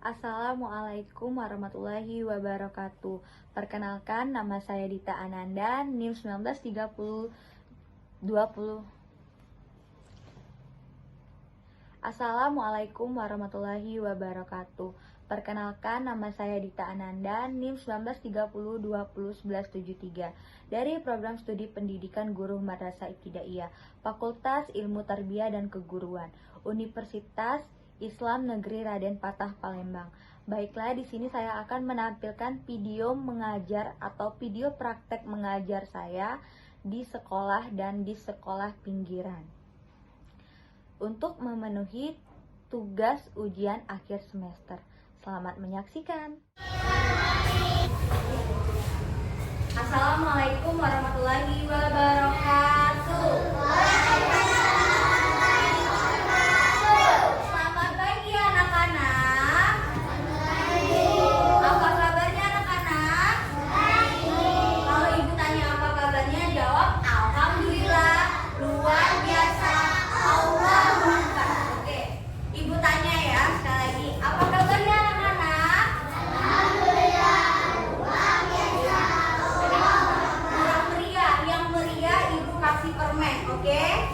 Assalamualaikum warahmatullahi wabarakatuh. Perkenalkan, nama saya Dita Ananda, NIM 193020. Assalamualaikum warahmatullahi wabarakatuh. Perkenalkan, nama saya Dita Ananda, NIM 1930201173 dari Program Studi Pendidikan Guru Madrasah Ibtidaiyah, Fakultas Ilmu Tarbiyah dan Keguruan, Universitas Islam Negeri Raden Patah Palembang. Baiklah, di sini saya akan menampilkan video mengajar atau video praktek mengajar saya di sekolah dan di sekolah pinggiran untuk memenuhi tugas ujian akhir semester. Selamat menyaksikan. Assalamualaikum warahmatullahi wabarakatuh. Oke.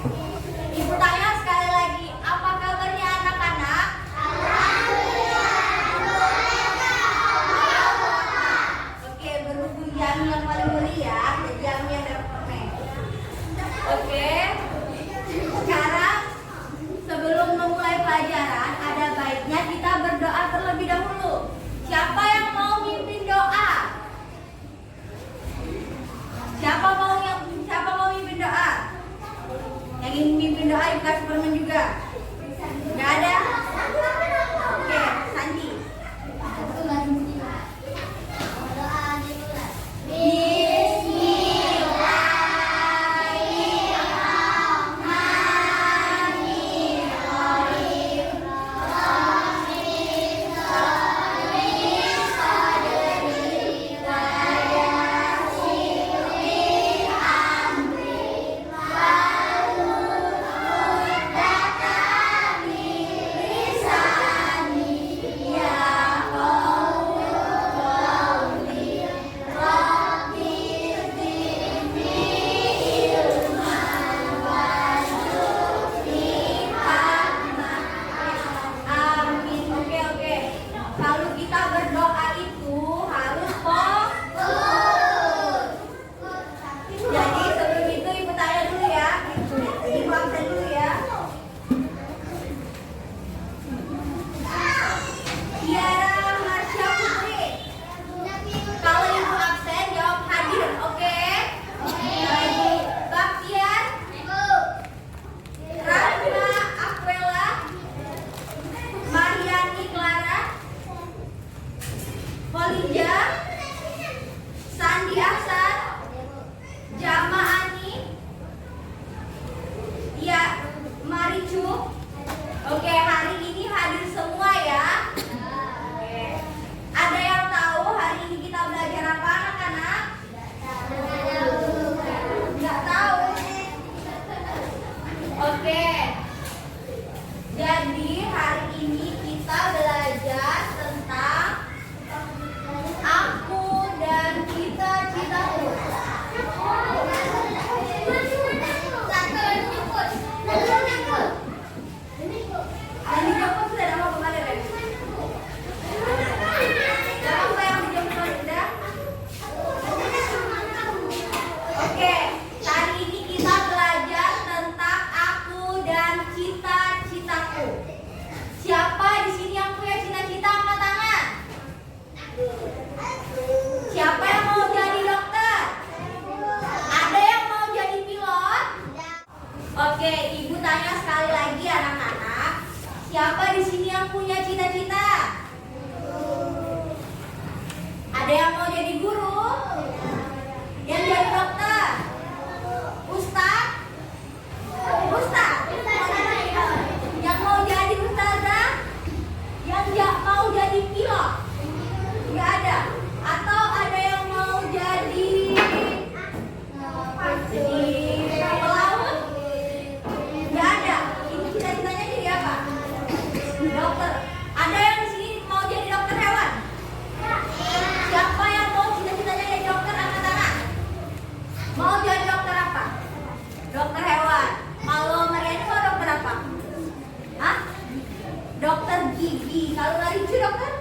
dokter gigi. Kalau Maricu dokter?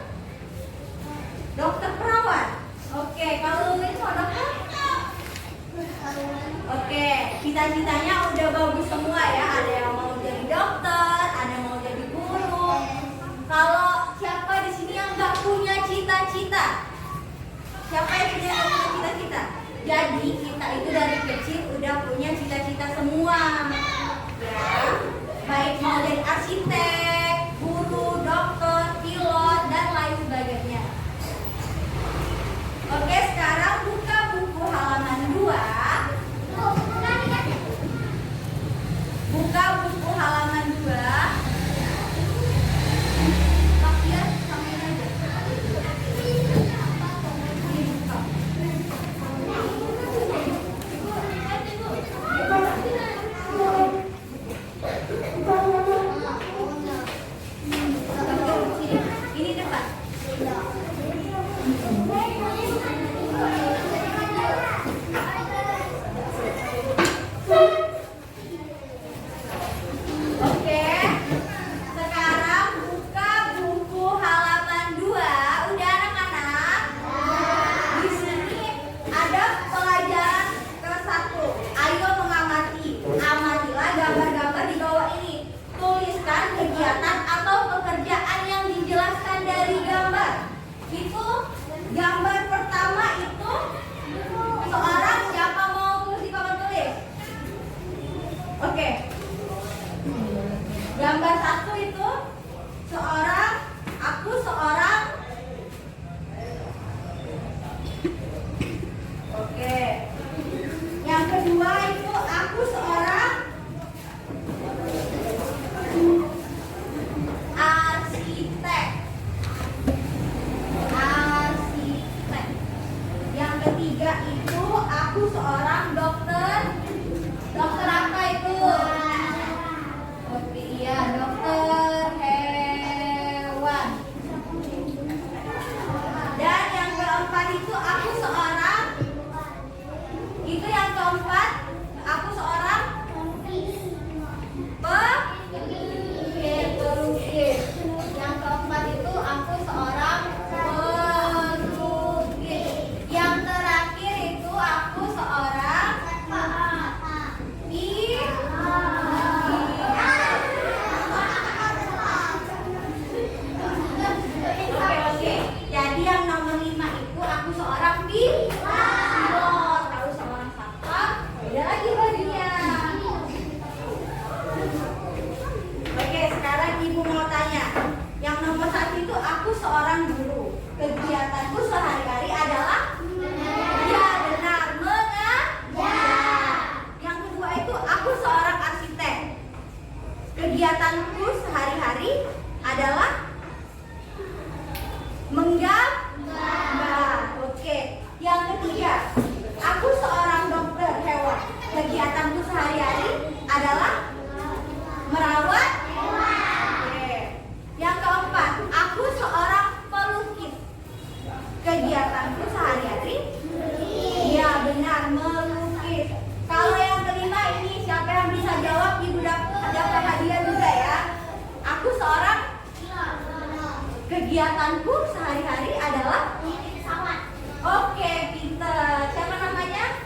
Dokter perawat. Oke, kalau ini mau dokter? Oke, cita-citanya udah bagus semua ya. Ada yang mau jadi dokter, ada yang mau jadi guru. Kalau siapa di sini yang nggak punya cita-cita? Siapa yang tidak punya cita-cita? Jadi kita itu dari kecil udah punya cita-cita semua. Ya, baik mau jadi arsitek, guru, dokter, pilot, dan lain sebagainya. Oke, sekarang buka buku halaman 2. Buka buku halaman 2. Pakai sambil aja. Ini depan. Oke, sekarang buka buku halaman 2. Udah anak-anak? Di sini ada pelajaran ke-1. Ayo mengamati. Amatilah gambar-gambar di bawah ini. Tuliskan kegiatan atau pekerjaan yang dijelaskan dari gambar. Itu gambar pertama itu seorang, siapa mau tulis di papan tulis? Oke. Gambar 1 itu seorang, aku seorang. Oke. Yang kedua itu aku seorang arsitek. Arsitek. Yang ketiga itu aku seorang dokter. Dokter apa itu? Oke, iya, dokter hewan. Dan yang keempat itu aku seorang. Itu yang keempat, aku seorang pelukis. Yang keempat itu aku seorang pelukis. Yang terakhir itu aku seorang Oke. Jadi yang nomor 5 itu aku seorang pilot. Kalau seorang satpam, beda lagi bajunya. Oke, sekarang ibu mau tanya. Yang nomor 1 itu aku seorang guru. Kegiatanku sehari-hari adalah ya, benar, mengajar. Yang kedua itu aku seorang arsitek. Kegiatanku sehari-hari adalah menggambar. Oke. Yang ketiga, aku seorang dokter hewan. Kegiatanku sehari-hari adalah merawat hewan. Oke. Yang keempat, aku seorang pelukis. Kegiatanku sehari-hari, ya benar, melukis. Kalau yang kelima ini siapa yang bisa jawab, ibu dapat hadiah juga ya. Aku seorang, kegiatanku sehari-hari adalah pesawat. Oke, pinter. Siapa namanya?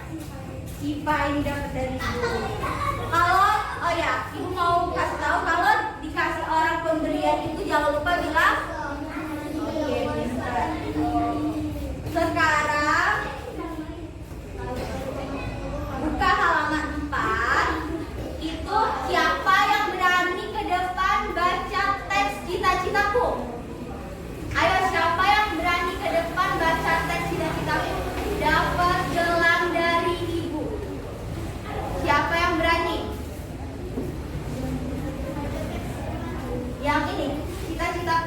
Sipa, ini dapat dari ibu. Kalau, oh ya, ibu mau kasih tahu kalau dikasih orang pemberian itu jangan lupa bilang. Oke, pinter. Sekarang buka halaman 4. Itu siapa yang berani ke depan baca teks cita-citaku? Ayo, siapa yang berani ke depan baca teks cita-citaku? Dapat gelang dari ibu. Siapa yang berani? Yang ini, cita-cita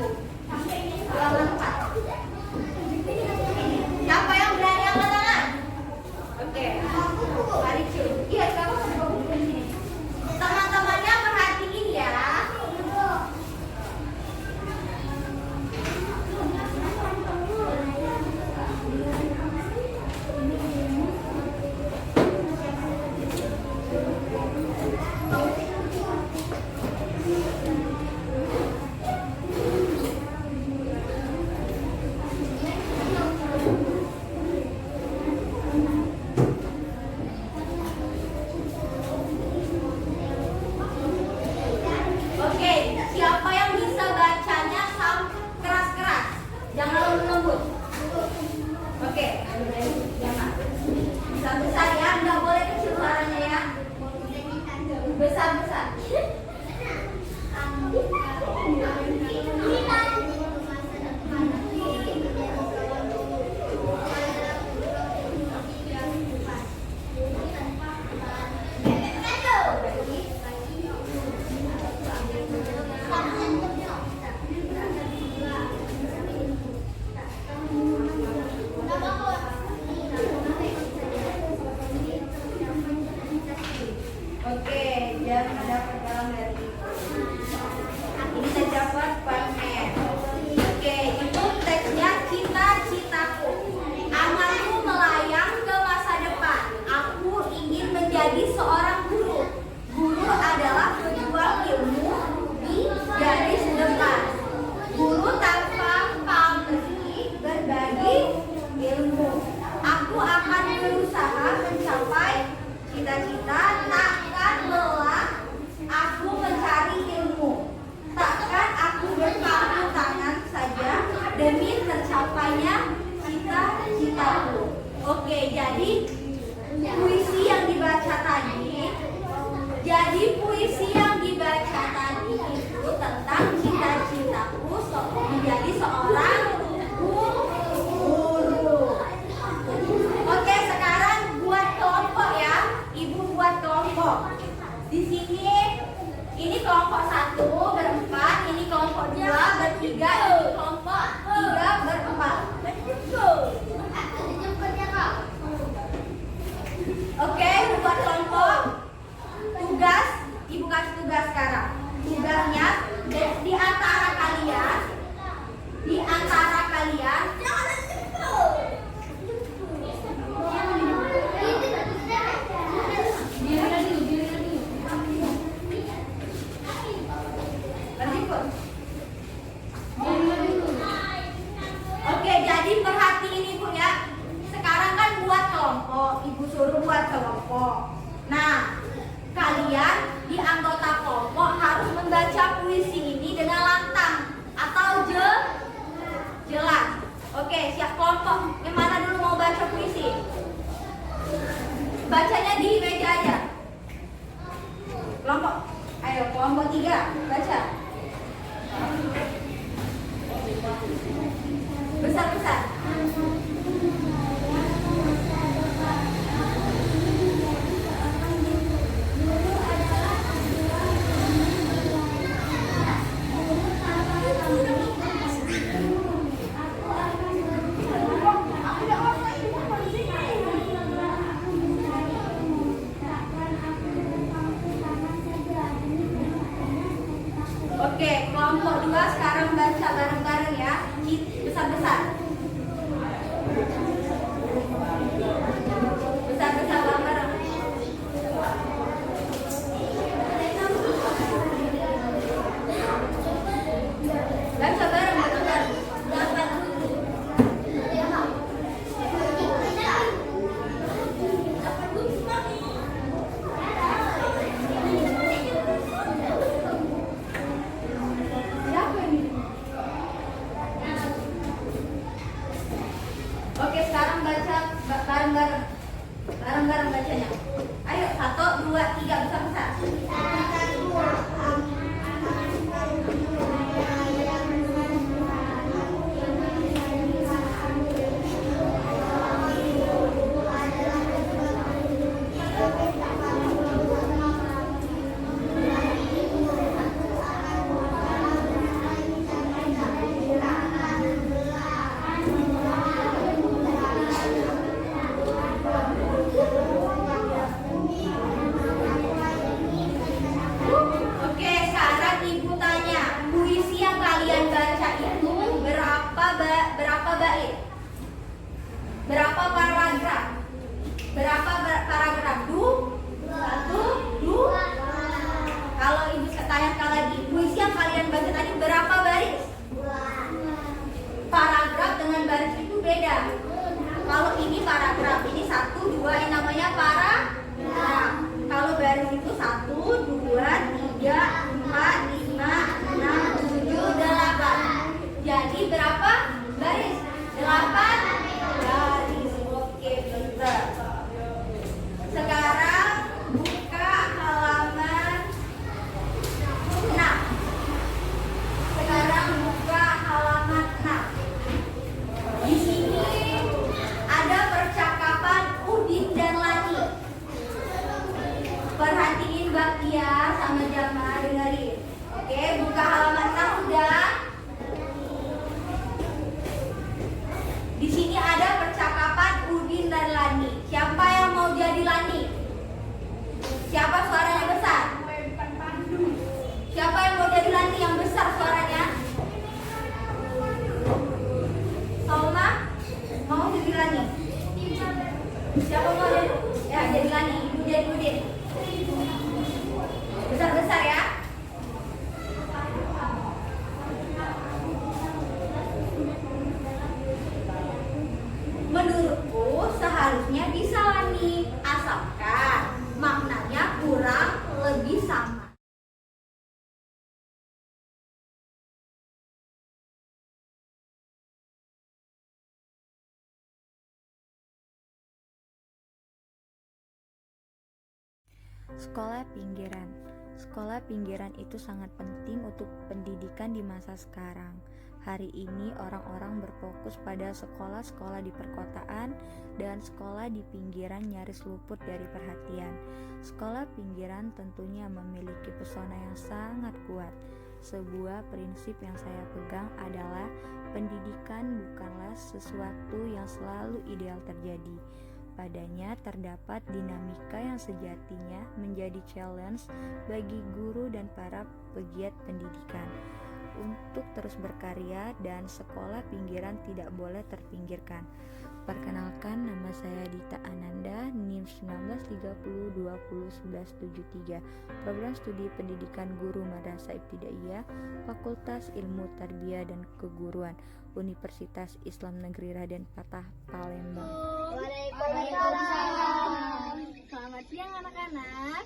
tercapainya cita-citaku. Oke, jadi puisi yang dibaca tadi itu tentang cita-citaku menjadi seorang guru. Oke, sekarang buat kelompok ya. Ibu buat kelompok. Di sini ini kelompok 1 berempat, ini kelompok 2 bertiga, ini kelompok 3 berempat. Oke, buat kelompok. Tugas, ibu kasih tugas sekarang. Tugasnya di antara kalian, Oke, jadi perhatiin ibu ya. Sekarang kan buat kelompok, ibu suruh buat kelompok. Nah, kalian di anggota kelompok harus membaca puisi ini dengan lantang atau jelas. Oke, siap kelompok. Yang mana dulu mau baca puisi? Bacanya di meja aja. Kelompok. Ayo, kelompok 3, baca. Besar-besar. Oke, kelompok 2 sekarang baca bareng-bareng ya. Besar-besar. Besar-besar bareng-bareng. Baca bareng-bareng. Oke, sekarang baca bareng-bareng. Bareng-bareng bacanya. Ayo, 1, 2, 3, besar-besar. Oke, sekarang ibu tanya, puisi yang kalian baca itu berapa bait? Berapa paragraf? Berapa paragraf? 1, 2. Kalau ibu tanya sekali lagi, puisi yang kalian baca tadi berapa baris? Paragraf dengan baris itu beda. Kalau ini paragraf, ini 1, 2, yang namanya paragraf. Kalau baris itu 1, 2, 3, 4, 5, 6, 7, 8. Jadi berapa baris? 8 baris. Oke, pintar. Sekarang buka halaman 6. Sekarang buka halaman 6. Di sini ada percakapan Udin dan Lani. Perhatiin Bakia sama Jama, dengerin. Oke, buka halaman 6 udah. Di sini ada percakapan Udin dan Lani. Siapa yang mau jadi Lani? Siapa suaranya besar? Siapa yang mau jadi Lani yang besar suaranya? Salma? Mau jadi Lani? Siapa mau jadi? Ya, jadi Lani. Ibu jadi Udin. Besar-besar ya. Menurutku seharusnya bisa Lani, asalkan maknanya kurang lebih sama. Sekolah pinggiran. Sekolah pinggiran itu sangat penting untuk pendidikan di masa sekarang. Hari ini orang-orang berfokus pada sekolah-sekolah di perkotaan dan sekolah di pinggiran nyaris luput dari perhatian. Sekolah pinggiran tentunya memiliki pesona yang sangat kuat. Sebuah prinsip yang saya pegang adalah pendidikan bukanlah sesuatu yang selalu ideal terjadi. Padanya terdapat dinamika yang sejatinya menjadi challenge bagi guru dan para pegiat pendidikan untuk terus berkarya, dan sekolah pinggiran tidak boleh terpinggirkan. Perkenalkan, nama saya Dita Ananda, NIM 1930201173, Program Studi Pendidikan Guru Madrasah Ibtidaiyah, Fakultas Ilmu Tarbiyah dan Keguruan, Universitas Islam Negeri Raden Patah, Palembang. Waalaikumsalam. Selamat siang anak-anak.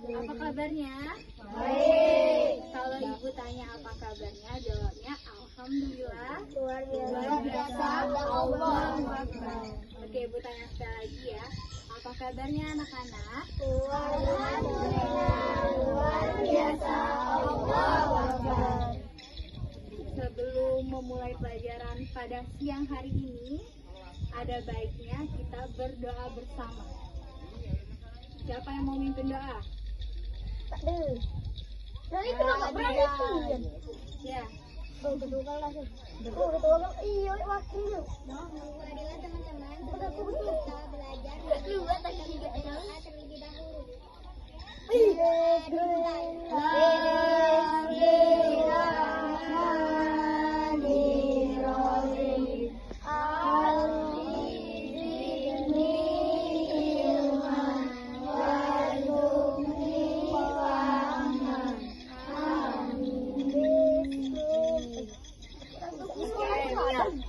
Apa kabarnya? Baik. Kalau ibu tanya apa kabarnya, jawabnya alhamdulillah. Luar biasa. Allahu Akbar. Oke, ibu tanya sekali lagi ya. Apa kabarnya anak-anak? Alhamdulillah. Luar biasa. Allahu Akbar. Sebelum memulai pelajaran pada siang hari ini, ada baiknya kita berdoa bersama. Siapa yang mau mimpin doa? Dari itu nggak pernah itu. Ya. Betul kan? Iya, wakil. Marilah teman-teman, kita belajar berdoa terlebih dahulu.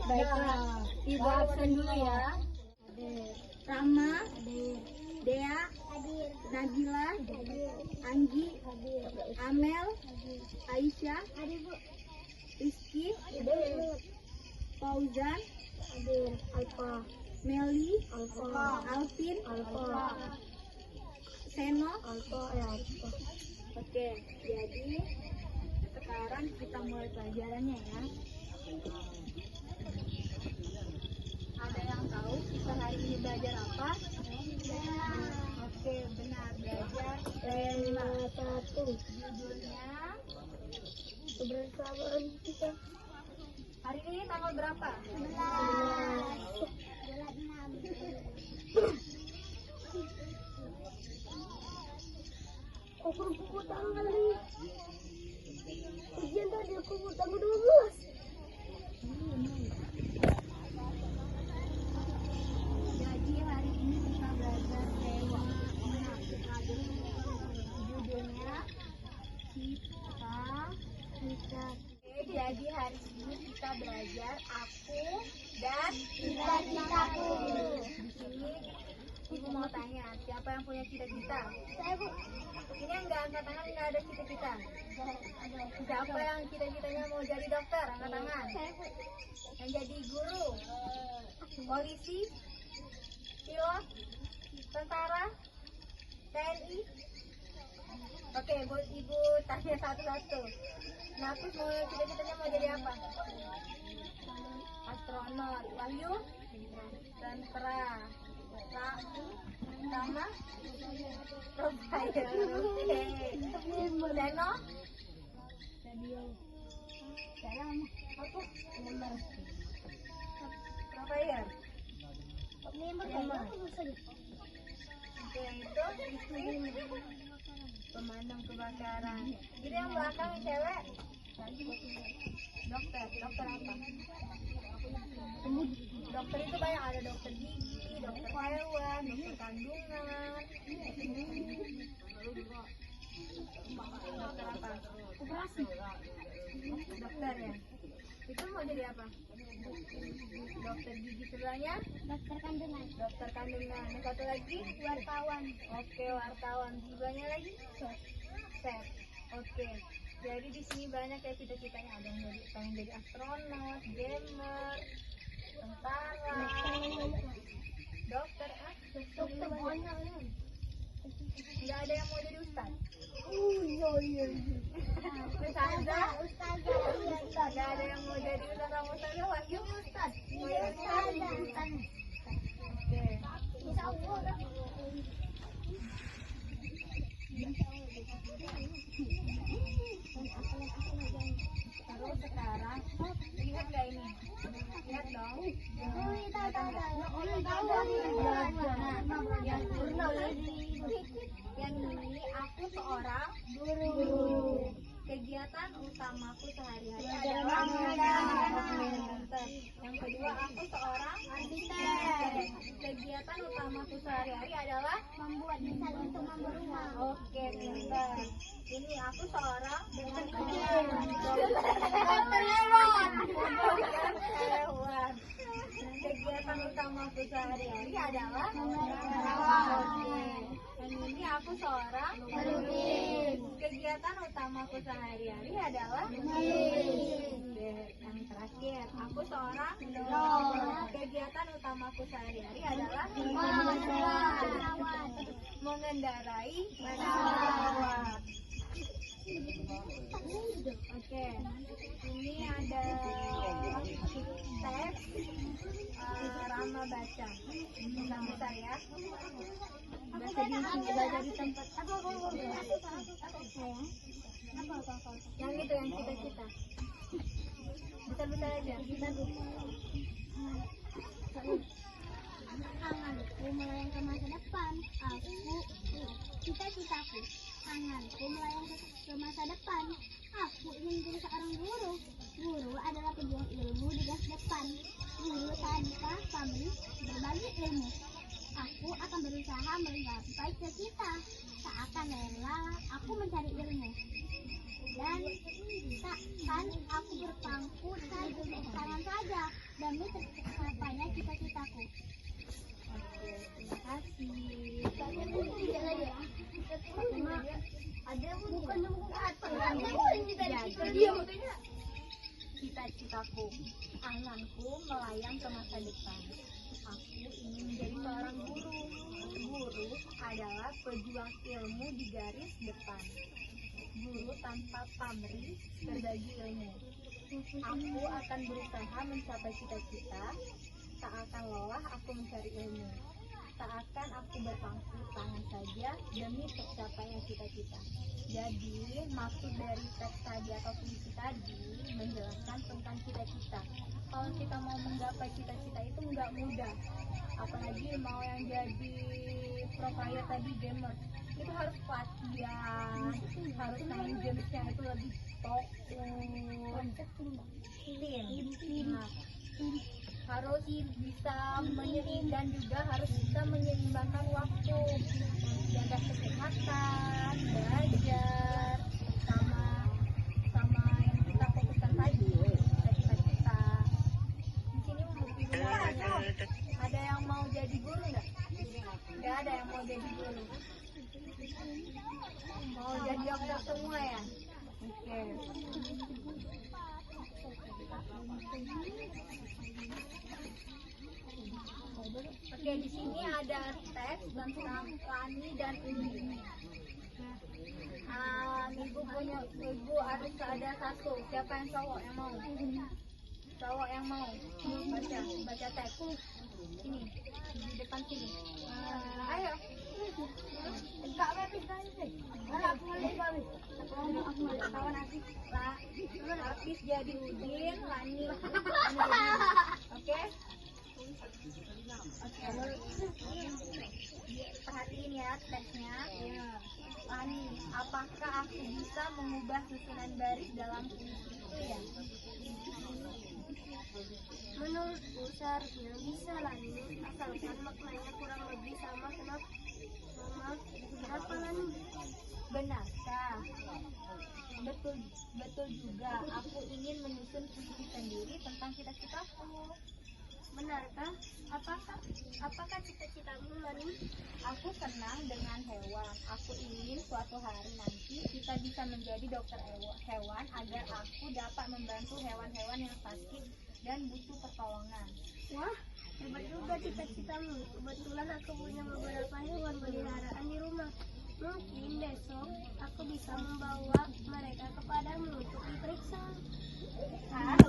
Baiklah, ibu absen dulu ya. Rama, Dea, Nabila, Anggi, Amel, Aisyah, Rizky, Fauzan, Meli, Alvin, Seno. Oke, jadi sekarang kita mulai pelajarannya ya. Ada yang tahu kita hari ini belajar apa? Oke, benar, belajar Satu. judulnya. Kebersamaan kita. Hari ini tanggal berapa? 11. Aku buku tanggal nih. Ujian tadi aku buku tanggal 12. Jadi hari ini kita belajar tema 6. Judulnya kita. Oke, jadi hari ini kita belajar aku dan Cita-citaku. di sini ibu mau tanya, siapa yang punya cita-cita? Saya Bu. Ini yang nggak angkat tangan nggak ada cita-cita. Siapa yang cita-citanya mau jadi dokter? Angkat tangan. Saya Bu. Yang jadi guru, polisi, pilot, tentara, TNI. Oke, ibu tanya satu-satu. Nah, aku mau cita-citanya mau jadi apa? Astronot. Wahyu? Tentara. Rama? Provider. Oke. Seno? Saya aku Provider. memang Oke, yang itu pemadam kebakaran. Jadi yang belakang yang cewek dokter. Dokter apa? Dokter itu banyak, ada dokter gigi, dokter hewan, dokter kandungan. Dokter apa? operasi. Dokter ya. Itu mau jadi apa? Dokter gigi sebelahnya? Dokter kandungan. Dokter kandungan. Yang satu lagi? Wartawan. Oke, wartawan. Sebelahnya lagi? Chef. Oke. Jadi di sini banyak ya cita-citanya. Ada yang pengen jadi astronot, gamer, tentara. Dokter Dokter banyak. Nggak ada yang mau jadi ustaz? Iya. Ustazah? Ustazah. Nggak ada yang mau jadi ustaz sama ustazah? Wahyu? Ustaz. Mau jadi ustaz? Oke. Insya Allah. Terus sekarang, ingat nggak ini? Ingat dong? Yang ini aku seorang guru. Kegiatan utamaku sehari-hari adalah mengajar. Yang kedua, aku seorang arsitek. Kegiatan utamaku sehari-hari adalah Membuat desain untuk memberumah. oke, pintar. Ini aku seorang Dokter hewan. hewan. Kegiatan utamaku sehari-hari adalah Merawat. oke. Yang ini aku seorang Melukis. kegiatan utamaku sehari-hari adalah Melukis. oke. Yang terakhir, aku seorang Pilot. kegiatan utamaku sehari-hari adalah Merawat. mengendarai pesawat. Oke, ini ada teks Rama baca. Bentar ya. Baca di tempat yang itu yang cita-cita. Bentar aja. Anganku melayang ke masa depan. Cita-citaku. Anganku melayang ke masa depan. Aku ingin menjadi seorang guru. Guru adalah pejuang ilmu di garis depan. Guru tadika pabrik berbagi ilmu. Aku akan berusaha menggapai cita-cita. Tak akan rela aku mencari ilmu. Dan takkan aku berpangku tangan saja demi tercapainya cita-citaku. Oke, terima kasih. Ada bukan Cita-citaku, anganku melayang ke masa depan. Aku ingin menjadi seorang guru. Guru adalah pejuang ilmu di garis depan. Guru tanpa pamrih berbagi ilmu. Aku akan berusaha mencapai cita-cita. Tak akan lelah aku mencari ilmu. Tak akan aku berpangku tangan saja demi tercapainya cita-cita. Jadi, maksud dari teks tadi atau puisi tadi menjelaskan tentang cita-cita. Kalau kita mau menggapai cita-cita itu nggak mudah. Apalagi mau yang jadi pro player tadi, gamer. Itu harus latihan, harus main gamesnya itu lebih fokus, nah, harus bisa menyeimbangkan dan juga harus bisa menyeimbangkan waktu, jaga kesehatan, belajar, sama yang kita fokuskan tadi, cita-cita. Di sini ada yang mau jadi guru nggak? Nggak ada yang mau jadi guru. Mau jadi dokter semua ya? Oke. Oke, di sini ada teks tentang Lani dan Umi. Ibu harus ada satu. Siapa yang cowok yang mau? Cowok yang mau baca teks. Ini di depan sini. Ayo. Enggak habis sih. Aku kawan Afis. Afis jadi Udin, Lani. Oke? Oke. Perhatiin ya teksnya. Lani, apakah aku bisa mengubah susunan baris dalam puisi itu ya? Menurutku seharusnya bisa Lani, asalkan maknanya kurang lebih sama berapa Lani? Benarkah? Betul juga. Aku ingin menyusun puisi sendiri tentang cita-citaku. Benarkah? Apakah cita-citamu Lani? Aku senang dengan hewan. Aku ingin suatu hari nanti kita bisa menjadi dokter hewan agar aku dapat membantu hewan-hewan yang sakit dan butuh pertolongan. Wah, Hebat juga cita-citamu. Kebetulan aku punya beberapa hewan peliharaan di rumah. Mungkin besok aku bisa membawa mereka kepadamu untuk diperiksa.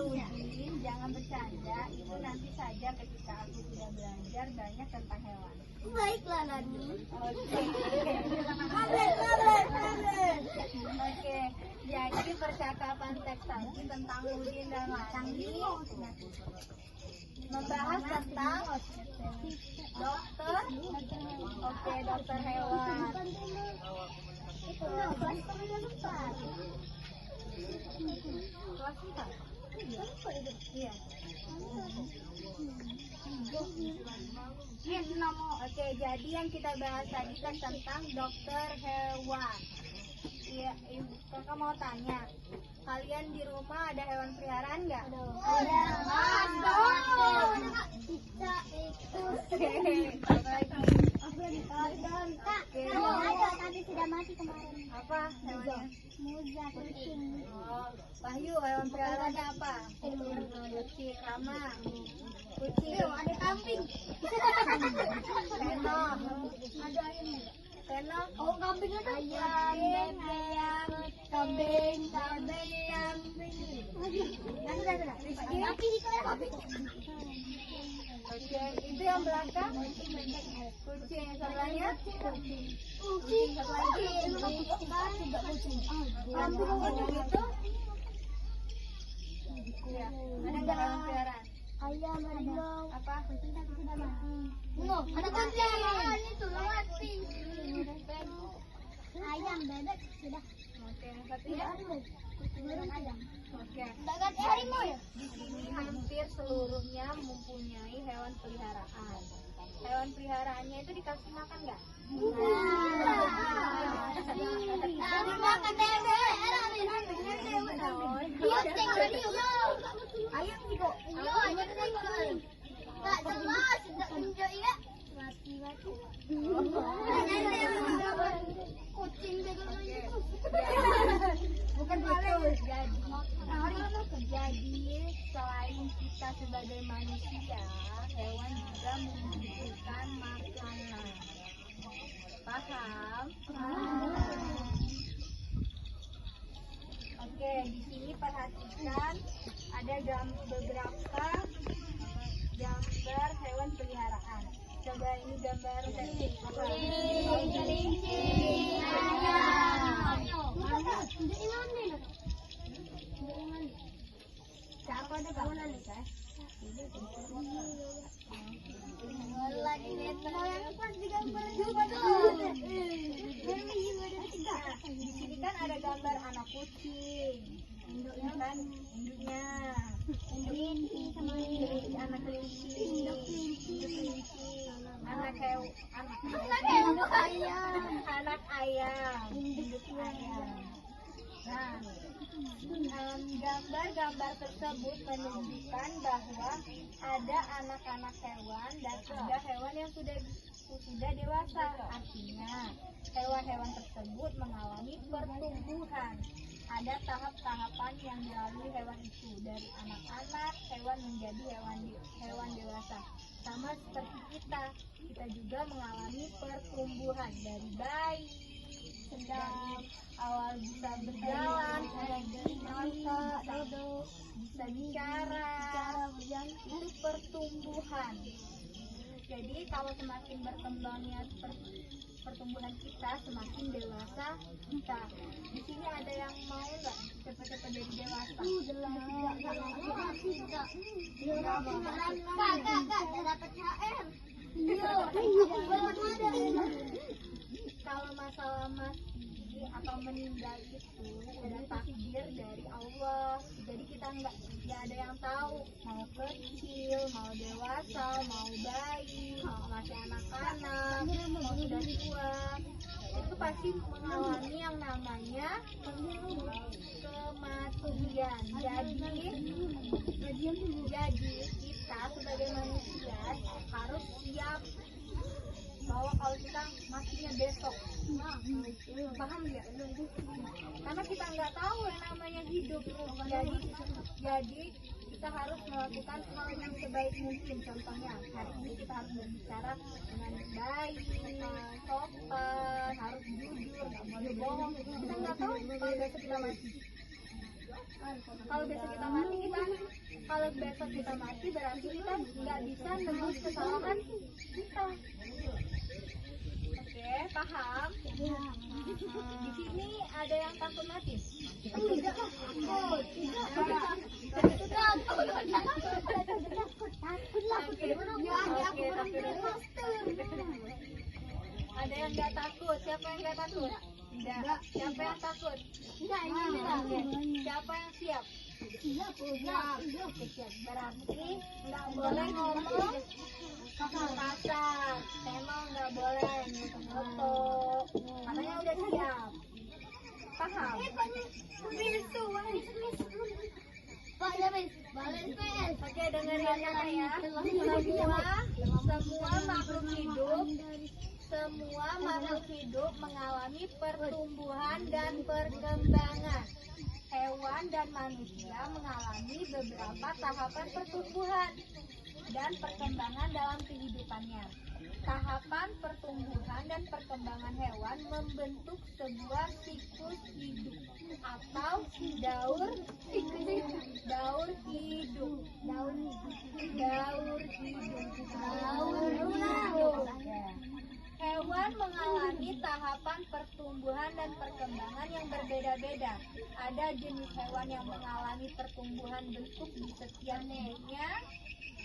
Udin, jangan bercanda. Itu nanti saja ketika aku sudah belajar banyak tentang hewan. Baiklah, Lani. Oke. Oke, jadi percakapan teks tadi tentang Udin dan Lani membahas tentang dokter. Oke, dokter hewan. Kelas 4. Iya. Oke, jadi yang kita bahas tadi kan tentang dokter hewan. Iya, kakak mau tanya, kalian di rumah ada hewan peliharaan nggak? Ada. Kita itu. Apa lagi? Ada, tapi sudah mati kemarin. Apa hewannya? Muza, kucing. Oh, Wahyu, hewan peliharaannya apa? Kucing, Rama. Kucing. Ada kambing. Reno. Ada ayam. Reno. Oh, kambing ada. Ayam, kambing. Ada. Tapi itu ada kambing. Oke, itu yang belakang. Kucing, sebelahnya. Kucing satu lagi. Kambing yang itu. Iya, ada nggak hewan peliharaan? Ayam, harimau. Apa? Ada kucing. Itu mati. Ayam, bebek sudah. Oke, tapi Tidak harimau. Burung ayam. oke. Bagat harimau ya? Di sini hampir seluruhnya mempunyai hewan peliharaan. Hewan peliharaannya itu dikasih makan nggak? Makan bebek. Ayam juga. Iya, ayam juga. Tak jelas, tidak tunjuk ya. Mati. Kucing juga. Bukan itu. Jadi selain kita sebagai manusia, hewan juga membutuhkan makanan. Paham? Oke, di sini perhatikan ada beberapa gambar hewan peliharaan. Coba ini gambar apa? Kelinci, ayam. Siapa ada kawanan nih, guys? Lagi netral yang pas digambar juga tuh. Di sini kan ada gambar anak kucing, induknya kan, induknya, Kelinci sama kelinci, anak kelinci, induk kelinci, anak ayam, anak ayam, induk ayam. Nah, gambar-gambar tersebut menunjukkan bahwa ada anak-anak hewan dan ada hewan yang sudah dewasa. Artinya, hewan-hewan tersebut mengalami pertumbuhan. Ada tahap-tahapan yang dilalui hewan itu, dari anak-anak hewan menjadi hewan dewasa. Sama seperti kita juga mengalami pertumbuhan dari bayi, sedang awal bisa berjalan, bisa bicara, itu pertumbuhan. Jadi kalau semakin berkembangnya pertumbuhan kita, semakin dewasa kita. Di sini ada yang mau nggak cepat-cepat jadi dewasa? Kakak dapat HR. Kalau masalah mati atau meninggal itu udah takdir dari Allah. Jadi kita nggak ada yang tahu mau kecil, mau dewasa, mau bayi, mau masih anak-anak, mau sudah tua. Itu pasti mengalami yang namanya kematian. Jadi kita sebagai manusia harus siap bahwa kalau kita matinya besok, paham nggak? Karena kita nggak tahu yang namanya hidup. Jadi kita harus melakukan hal yang sebaik mungkin. Contohnya, hari ini kita harus berbicara dengan baik, sopan, harus jujur, nggak boleh bohong. Kita nggak tahu kalau besok kita mati. Kalau besok kita mati berarti kita nggak bisa menebus kesalahan kita. Oke, paham? Di sini ada yang takut mati? Tidak. Ada yang nggak takut? Siapa yang nggak takut? Tidak. Siapa yang takut? Siapa yang siap? Siap. Berarti nggak boleh ngomong kasar. Emang nggak boleh foto. Katanya udah siap. Paham? Oke, dengerin ya. Semua makhluk hidup mengalami pertumbuhan dan perkembangan. Hewan dan manusia mengalami beberapa tahapan pertumbuhan dan perkembangan dalam kehidupannya. Tahapan pertumbuhan dan perkembangan hewan membentuk sebuah siklus hidup atau daur hidup. Hewan mengalami tahapan pertumbuhan dan perkembangan yang berbeda-beda. Ada jenis hewan yang mengalami pertumbuhan bentuk di setiap neneknya.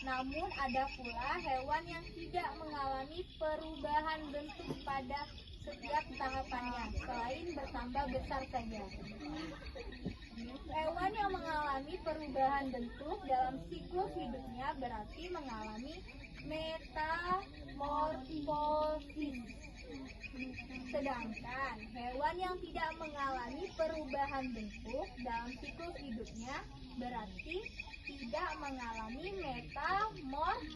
Namun ada pula hewan yang tidak mengalami perubahan bentuk pada setiap tahapannya, selain bertambah besar saja. Hewan yang mengalami perubahan bentuk dalam siklus hidupnya berarti mengalami metamorfosis. Sedangkan hewan yang tidak mengalami perubahan bentuk dalam siklus hidupnya berarti tidak mengalami metamorfosis.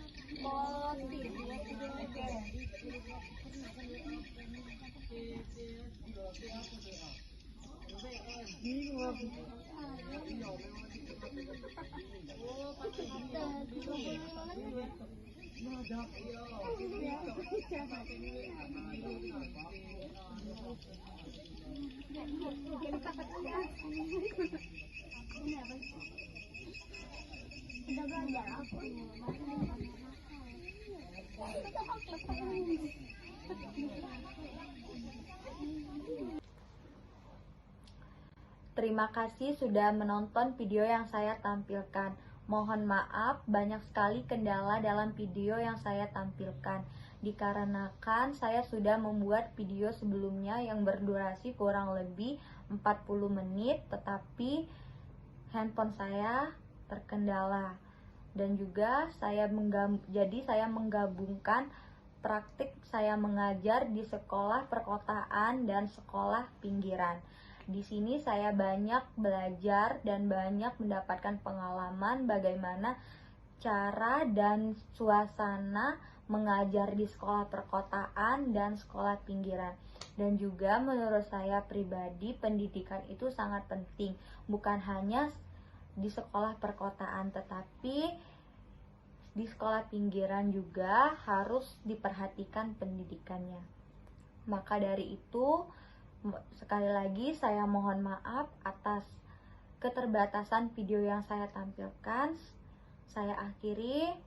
Terima kasih sudah menonton video yang saya tampilkan. Mohon maaf, banyak sekali kendala dalam video yang saya tampilkan. Dikarenakan saya sudah membuat video sebelumnya yang berdurasi kurang lebih 40 menit, tetapi handphone saya terkendala. Dan juga saya menggabungkan praktik saya mengajar di sekolah perkotaan dan sekolah pinggiran. Di sini saya banyak belajar dan banyak mendapatkan pengalaman bagaimana cara dan suasana mengajar di sekolah perkotaan dan sekolah pinggiran. Dan juga menurut saya pribadi, pendidikan itu sangat penting, bukan hanya di sekolah perkotaan, tetapi di sekolah pinggiran juga harus diperhatikan pendidikannya. Maka dari itu, sekali lagi saya mohon maaf atas keterbatasan video yang saya tampilkan. Saya akhiri.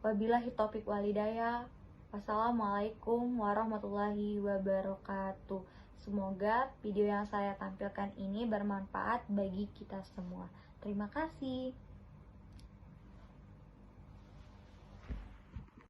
Wabillahi taufiq walhidayah. Wassalamualaikum warahmatullahi wabarakatuh. Semoga video yang saya tampilkan ini bermanfaat bagi kita semua. Terima kasih.